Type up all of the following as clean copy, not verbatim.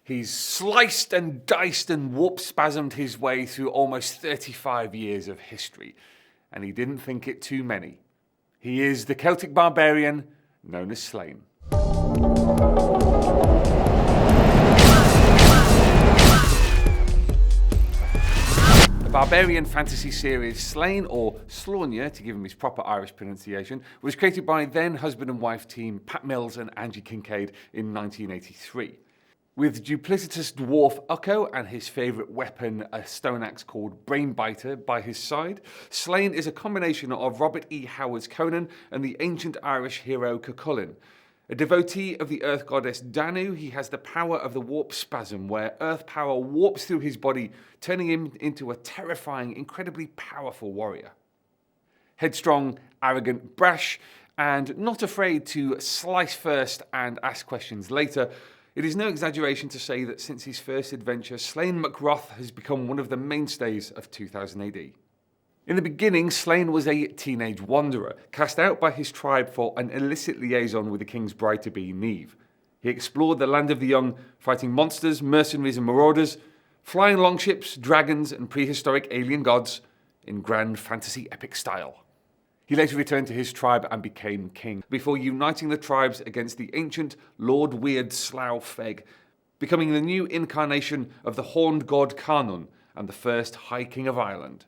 He's sliced and diced and warp-spasmed his way through almost 35 years of history, and he didn't think it too many. He is the Celtic barbarian known as Sláine. The barbarian fantasy series Sláine, or Sláine to give him his proper Irish pronunciation, was created by then husband and wife team Pat Mills and Angie Kincaid in 1983. With duplicitous dwarf Ukko and his favourite weapon, a stone axe called Brainbiter, by his side, Sláine is a combination of Robert E. Howard's Conan and the ancient Irish hero Cú Chulainn. A devotee of the earth goddess Danu, he has the power of the warp-spasm, where earth power warps through his body, turning him into a terrifying, incredibly powerful warrior. Headstrong, arrogant, brash, and not afraid to slice first and ask questions later, it is no exaggeration to say that since his first adventure, Sláine MacRoth has become one of the mainstays of 2000 AD. In the beginning, Sláine was a teenage wanderer, cast out by his tribe for an illicit liaison with the king's bride-to-be, Niamh. He explored the land of the young, fighting monsters, mercenaries and marauders, flying longships, dragons and prehistoric alien gods in grand fantasy epic style. He later returned to his tribe and became king, before uniting the tribes against the ancient Lord Weird Slough Feg, becoming the new incarnation of the horned god Conan and the first High King of Ireland.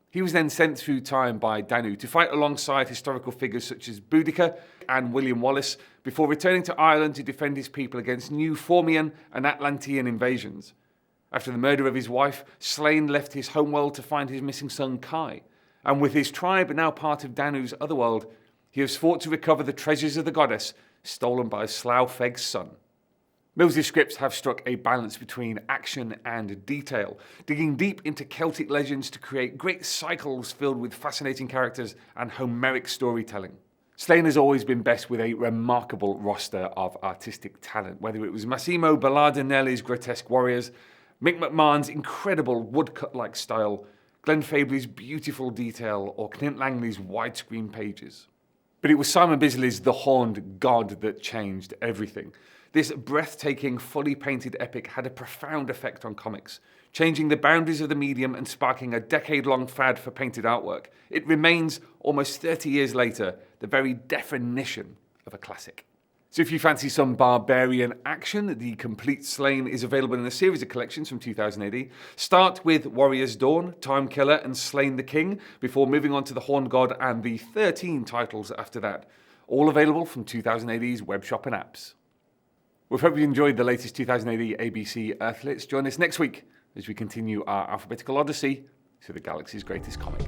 He was then sent through time by Danu to fight alongside historical figures such as Boudica and William Wallace, before returning to Ireland to defend his people against new Fomorian and Atlantean invasions. After the murder of his wife, Sláine left his homeworld to find his missing son Kai, and with his tribe now part of Danu's otherworld, he has fought to recover the treasures of the goddess stolen by Slough Feg's son. Mills's scripts have struck a balance between action and detail, digging deep into Celtic legends to create great cycles filled with fascinating characters and Homeric storytelling. Sláine has always been best with a remarkable roster of artistic talent, whether it was Massimo Ballardinelli's grotesque warriors, Mick McMahon's incredible woodcut-like style, Glenn Fabry's beautiful detail, or Clint Langley's widescreen pages. But it was Simon Bisley's The Horned God that changed everything. This breathtaking, fully painted epic had a profound effect on comics, changing the boundaries of the medium and sparking a decade-long fad for painted artwork. It remains, almost 30 years later, the very definition of a classic. So if you fancy some barbarian action, the complete Sláine is available in a series of collections from 2000 AD. Start with Warrior's Dawn, Time Killer and Sláine the King, before moving on to the Horned God and the 13 titles after that. All available from 2000 AD's web shop and apps. We hope you enjoyed the latest 2000 AD ABC Earthlets. Join us next week as we continue our alphabetical odyssey through the galaxy's greatest comic.